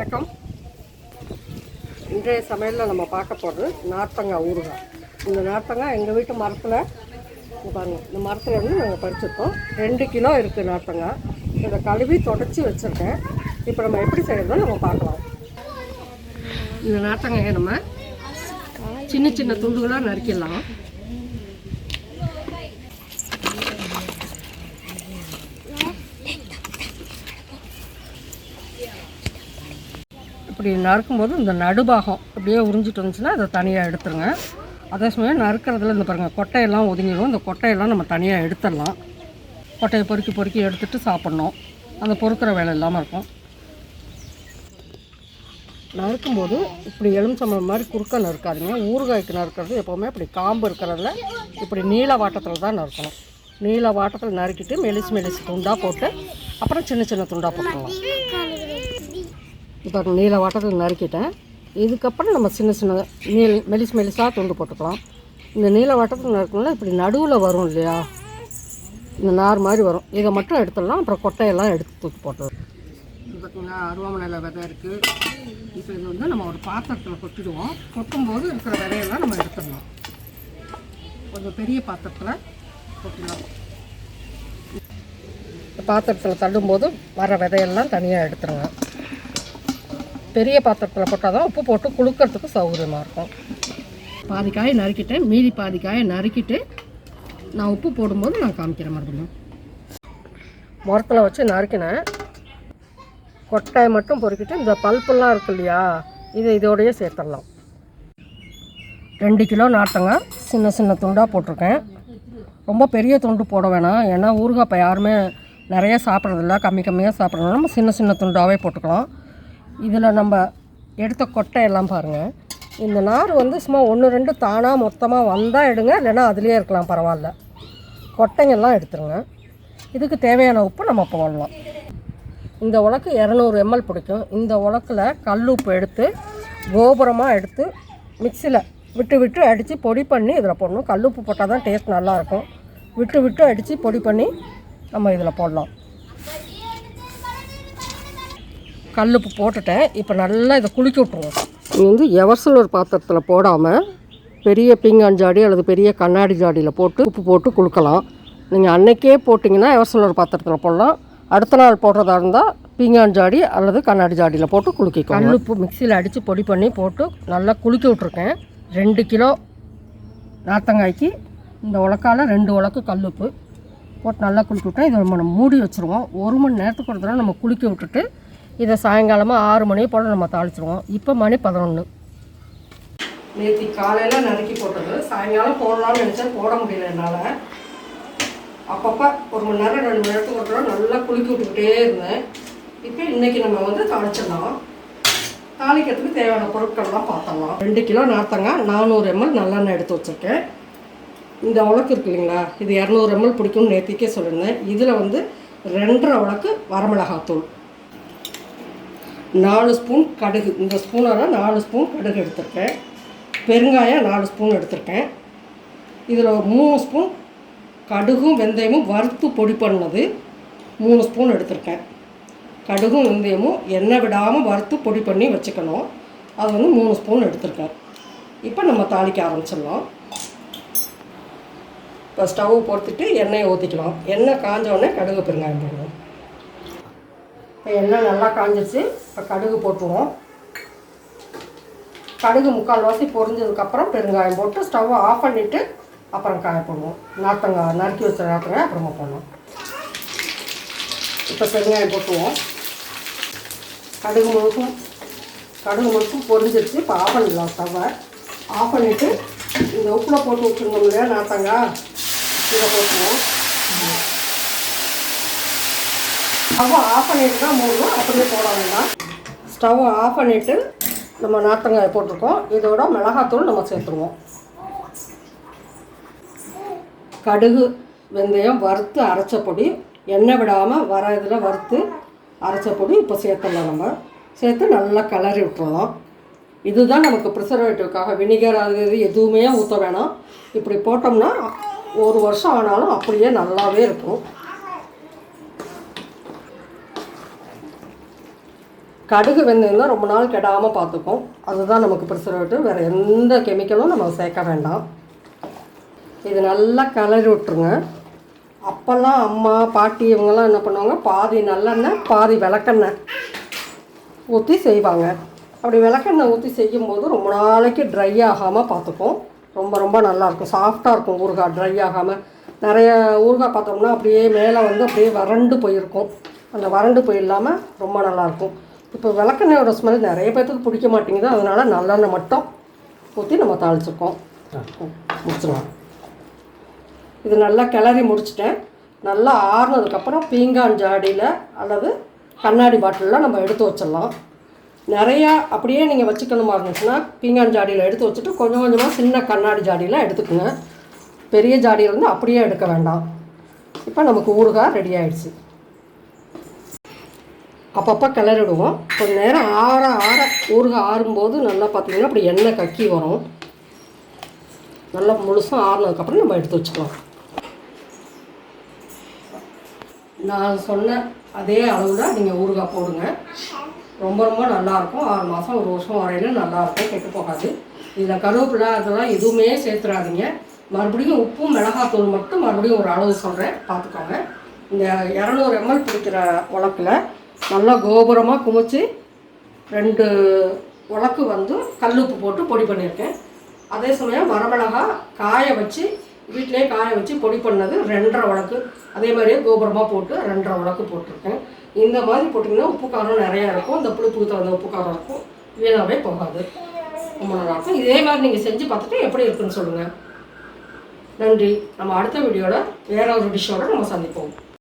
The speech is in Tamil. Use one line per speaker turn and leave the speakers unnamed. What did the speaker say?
வணக்கம். இன்றைய சமையலில் நம்ம பார்க்க போகிறது நார்த்தங்காய் ஊறுகாய். இந்த நார்த்தங்காய் எங்கள் வீட்டு மரத்தில் பாருங்கள், இந்த மரத்தில் இருந்து நாங்கள் பறிச்சிருக்கோம். 2 கிலோ இருக்குது நார்த்தங்காய். இதை கழுவி தொடச்சி வச்சுருக்கேன். இப்போ நம்ம எப்படி செய்யறதுன்னு நம்ம பார்க்கலாம். இந்த நார்த்தங்காயை நம்ம சின்ன சின்ன துண்டுகளாக நறுக்கிடலாம். இப்படி நறுக்கும்போது இந்த நடுபாகம் அப்படியே உறிஞ்சிட்டு வந்துச்சுன்னா அதை தனியாக எடுத்துருங்க. அதே சமயம் நறுக்கிறதுல இந்த பாருங்கள், கொட்டையெல்லாம் ஒதுங்கிடும். இந்த கொட்டையெல்லாம் நம்ம தனியாக எடுத்துடலாம். கொட்டையை பொறுக்கி எடுத்துகிட்டு சாப்பிட்ணும். அந்த பொறுக்கிற வேலை இல்லாமல் இருக்கும். நறுக்கும்போது இப்படி எலுமிச்சம்பழம் மாதிரி குறுக்க நறுக்காதுங்க. ஊறுகாய்க்கு நறுக்கிறது எப்போவுமே இப்படி காம்பு இருக்கிறதுல இப்படி நீல வாட்டத்தில் தான் நறுக்கணும். நீல வாட்டத்தில் நறுக்கிட்டு மெலிசு துண்டாக போட்டு அப்புறம் சின்ன சின்ன துண்டாக போட்டுக்கலாம். இப்போ நீல வாட்டத்தில் நறுக்கிட்டேன். இதுக்கப்புறம் நம்ம சின்ன சின்ன மெலிசாக துண்டு போட்டுக்கலாம். இந்த நீல வாட்டத்தில் நறுக்கணும்னா இப்படி நடுவில் வரும் இல்லையா, இந்த நார் மாதிரி வரும். இதை மட்டும் எடுத்துடலாம். அப்புறம் கொட்டையெல்லாம் எடுத்து தூக்கி போட்டுருவோம். இது பார்த்திங்கன்னா அருவாமனையில் விதை இருக்குது. இப்போ இது வந்து நம்ம ஒரு பாத்திரத்தில் கொட்டிடுவோம். கொட்டும்போது இருக்கிற விதையெல்லாம் நம்ம எடுத்துடலாம். கொஞ்சம் பெரிய பாத்திரத்தில் கொட்டிடலாம். பாத்திரத்தில் தள்ளும்போது வர விதையெல்லாம் தனியாக எடுத்துருங்க. பெரிய பாத்திரத்தில் போட்டால் தான் உப்பு போட்டு குளுக்கிறதுக்கு சௌகரியமாக இருக்கும். பாதி காயை நறுக்கிட்டேன். மீதி பாதி காயை நறுக்கிட்டு நான் உப்பு போடும்போது நான் காமிக்கிறேன். மறுபடியும் முரத்தில் வச்சு நறுக்கினேன். கொட்டையை மட்டும் பொறுக்கிட்டு இந்த பல்பெல்லாம் இருக்கு இல்லையா, இதோடையே சேர்த்துடலாம். 2 கிலோ நார்த்தங்காய் சின்ன சின்ன துண்டாக போட்டிருக்கேன். ரொம்ப பெரிய துண்டு போட வேணாம். ஏன்னா ஊறுகாய் இப்போ யாருமே நிறைய சாப்பிட்றதில்ல, கம்மியாக சாப்பிட்றதுனால நம்ம சின்ன சின்ன துண்டாகவே போட்டுக்கலாம். இதில் நம்ம எடுத்த கொட்டையெல்லாம் பாருங்கள். இந்த நார் வந்து சும்மா 1-2 தானாக மொத்தமாக வந்தால் எடுங்க, இல்லைன்னா அதுலேயே இருக்கலாம், பரவாயில்ல. கொட்டைங்கெல்லாம் எடுத்துருங்க. இதுக்கு தேவையான உப்பு நம்ம போடலாம். இந்த உலக்கு 200 ml பிடிக்கும். இந்த உலக்கில் கல் உப்பு எடுத்து கோபுரமாக எடுத்து மிக்சியில் விட்டு அடித்து பொடி பண்ணி இதில் போடணும். கல் உப்பு போட்டால் தான் டேஸ்ட் நல்லாயிருக்கும். விட்டு அடித்து பொடி பண்ணி நம்ம இதில் போடலாம். கல்லுப்பு போட்டுட்டேன். இப்போ நல்லா இதை குலுக்கி விட்ருவோம். இது வந்து எவர்சல் ஒரு பாத்திரத்தில் போடாமல் பெரிய பீங்கான் ஜாடி அல்லது பெரிய கண்ணாடி ஜாடியில் போட்டு உப்பு போட்டு குலுக்கலாம். நீங்கள் அன்றைக்கே போட்டிங்கன்னா எவர்சல் ஒரு பாத்திரத்தில் போடலாம். அடுத்த நாள் போடுறதா இருந்தால் பீங்கான் ஜாடி அல்லது கண்ணாடி ஜாடியில் போட்டு குலுக்கிக்கலாம். கல்லுப்பு மிக்சியில் அடித்து பொடி பண்ணி போட்டு நல்லா குலுக்கி விட்ருக்கேன். 2 கிலோ நார்த்தங்காய்க்கு இந்த உலக்கால் 2 உலக்கு கல்லுப்பு போட்டு நல்லா குலுக்கி விட்டேன். இதை நம்ம மூடி வச்சுருவோம். 1 மணி நேரத்துக்கு ஒரு தடவை நம்ம குலுக்கி விட்டுட்டு இதை சாயங்காலமாக 6 மணி போல் நம்ம தாளிச்சிடுவோம். இப்போ மணி 11. நேற்று காலையில் நறுக்கி போட்டது சாயங்காலம் போடலாம்னு நினச்சேன், போட முடியல என்னால். அப்பப்போ 1 மணி நேரம் 2 மணி நேரத்துக்கு ஒரு தடவை நல்லா குலுக்கி விட்டுக்கிட்டே இருந்தேன். இப்போ இன்றைக்கி நம்ம வந்து தாளிச்சிடலாம். தாளிக்கிறதுக்கு தேவையான பொருட்கள்லாம் பார்த்தலாம். 2 கிலோ நார்த்தங்காய் 400 ml நல்லெண்ணெய் எடுத்து வச்சுருக்கேன். இந்த உலக்கு இருக்கு இல்லைங்களா, இது 200 ml பிடிக்கும்னு நேற்றுக்கே சொல்லியிருந்தேன். இதில் வந்து 2.5 உலக்கு வரமிளகாத்தூள், 4 ஸ்பூன் கடுகு, இந்த ஸ்பூனால் 4 ஸ்பூன் கடுகு எடுத்திருக்கேன். பெருங்காயம் 4 ஸ்பூன் எடுத்திருக்கேன். இதில் ஒரு 3 ஸ்பூன் கடுகும் வெந்தயமும் வறுத்து பொடி பண்ணது 3 ஸ்பூன் எடுத்திருக்கேன். கடுகும் வெந்தயமும் எண்ணெய் விடாமல் வறுத்து பொடி பண்ணி வச்சுக்கணும். அது வந்து 3 ஸ்பூன் எடுத்திருக்கேன். இப்போ நம்ம தாளிக்க ஆரம்பிச்சிடலாம். இப்போ ஸ்டவ் பொறுத்துட்டு எண்ணெயை ஊற்றிக்கலாம். எண்ணெய் காஞ்சோடனே கடுகு பெருங்காயம் போடுவோம். இப்போ எண்ணெய் நல்லா காஞ்சிருச்சு. இப்போ கடுகு போட்டுருவோம். கடுகு 3/4 பொரிஞ்சதுக்கப்புறம் பெருங்காயம் போட்டு ஸ்டவ்வை ஆஃப் பண்ணிவிட்டு அப்புறம் காய போடுவோம். நார்த்தங்காய் நறுக்கி வச்ச நார்த்தங்காய் அப்புறமா போடலாம். இப்போ பெருங்காயம் போட்டுருவோம். கடுகு முழுக்கும் பொரிஞ்சிருச்சு. இப்போ ஆஃப் பண்ணிடலாம். ஸ்டவ்வை ஆஃப் பண்ணிவிட்டு இந்த உப்பில் போட்டு வச்சுருந்தோம் இல்லையா நார்த்தங்காய், இதை போட்டுருவோம். ஸ்டவ்வை ஆஃப் பண்ணிட்டு தான் மூடணும், அப்படியே போட வேண்டாம். ஸ்டவ்வை ஆஃப் பண்ணிவிட்டு நம்ம நார்த்தங்காயை போட்டிருக்கோம். இதோட மிளகாத்தூள் நம்ம சேர்த்துருவோம். கடுகு வெந்தயம் வறுத்து அரைச்ச பொடி, எண்ணெய் விடாமல் வர இதில் வறுத்து அரைச்ச பொடி இப்போ சேர்த்துடலாம். நம்ம சேர்த்து நல்லா கிளறி விட்டுறலாம். இதுதான் நமக்கு ப்ரிசர்வேட்டிவ்க்காக. வினிகர் அது இது எதுவுமே ஊற்ற வேணாம். இப்படி போட்டோம்னா 1 வருஷம் ஆனாலும் அப்படியே நல்லாவே இருக்கும். கடுகு வெந்தயம் தான் ரொம்ப நாள் கெடாமல் பார்த்துக்கும். அதுதான் நமக்கு ப்ரிசர்வேட்டிவ். வேறு எந்த கெமிக்கலும் நம்ம சேர்க்க வேண்டாம். இது நல்லா கிளறி விட்டுருங்க. அப்போல்லாம் அம்மா பாட்டி இவங்கெல்லாம் என்ன பண்ணுவாங்க, பாதி நல்லெண்ணெய் பாதி விளக்கெண்ணெய் ஊற்றி செய்வாங்க. அப்படி விளக்கெண்ணெய் ஊற்றி செய்யும்போது ரொம்ப நாளைக்கு ட்ரை ஆகாமல் பார்த்துக்கும். ரொம்ப ரொம்ப நல்லாயிருக்கும். சாஃப்டாக இருக்கும் ஊறுகாய், ட்ரை ஆகாமல். நிறைய ஊறுகாய் பார்த்தோம்னா அப்படியே மேலே வந்து அப்படியே வறண்டு போயிருக்கும். அந்த வறண்டு போயிடாமல் ரொம்ப நல்லாயிருக்கும். இப்போ விளக்கெண்ணெயோட ஸ்மெல் நிறைய பேர்த்துக்கு பிடிக்க மாட்டேங்குது. அதனால் நல்லெண்ணெய் மட்டும் ஊற்றி நம்ம தாளிச்சிருக்கோம். முடிச்சிடலாம். இது நல்லா கிளறி முடிச்சிட்டேன். நல்லா ஆறுனதுக்கப்புறம் பீங்கான் ஜாடியில் அல்லது கண்ணாடி பாட்டிலில் நம்ம எடுத்து வச்சிடலாம். நிறையா அப்படியே நீங்கள் வச்சுக்கணுமா இருந்துச்சுன்னா பீங்கான் ஜாடியில் எடுத்து வச்சுட்டு கொஞ்சம் கொஞ்சமாக சின்ன கண்ணாடி ஜாடியில் எடுத்துக்கோங்க. பெரிய ஜாடியிலேருந்து அப்படியே எடுக்க வேண்டாம். இப்போ நமக்கு ஊறுகாய் ரெடி ஆகிடுச்சு. அப்பப்போ கிளறிடுவோம். கொஞ்சம் நேரம் ஆற ஊறுகாய் ஆறும்போது நல்லா பார்த்திங்கன்னா அப்படி எண்ணெய் கக்கி வரும். நல்லா முழுசும் ஆறுனதுக்கப்புறம் நம்ம எடுத்து வச்சுக்கலாம். நான் சொன்ன அதே அளவில் நீங்கள் ஊறுகாய் போடுங்க. ரொம்ப ரொம்ப நல்லாயிருக்கும். 6 மாதம் 1 வருஷம் வரையிலும் நல்லாயிருக்கும், கெட்டு போகாது. இதில் கருவேப்பிலை அதெல்லாம் எதுவுமே சேர்த்துறாதீங்க. மறுபடியும் உப்பும் மிளகாத்தூள் மட்டும் மறுபடியும் ஒரு அளவு சொல்கிறேன், பார்த்துக்கோங்க. இந்த 200 ml பிடிக்கிற உலக்கில் நல்லா கோபுரமாக குமிச்சு 2 உலக்கு வந்து கல்லுப்பு போட்டு பொடி பண்ணியிருக்கேன். அதே சமயம் வரமிளகா காய வச்சு வீட்டிலே காய வச்சு பொடி பண்ணது 2.5 உலக்கு. அதே மாதிரியே கோபுரமாக போட்டு 2.5 உலக்கு போட்டிருக்கேன். இந்த மாதிரி போட்டிங்கன்னா உப்பு காரம் நிறையா இருக்கும். இந்த புளிப்புக்கு தகுந்த உப்பு காரம் இருக்கும், வீணாகவே போகாது. ரொம்ப நல்லாயிருக்கும். இதே மாதிரி நீங்கள் செஞ்சு பார்த்துட்டு எப்படி இருக்குன்னு சொல்லுங்கள். நன்றி. நம்ம அடுத்த வீடியோவில் வேற ஒரு டிஷ்ஷோடு நம்ம சந்திப்போம்.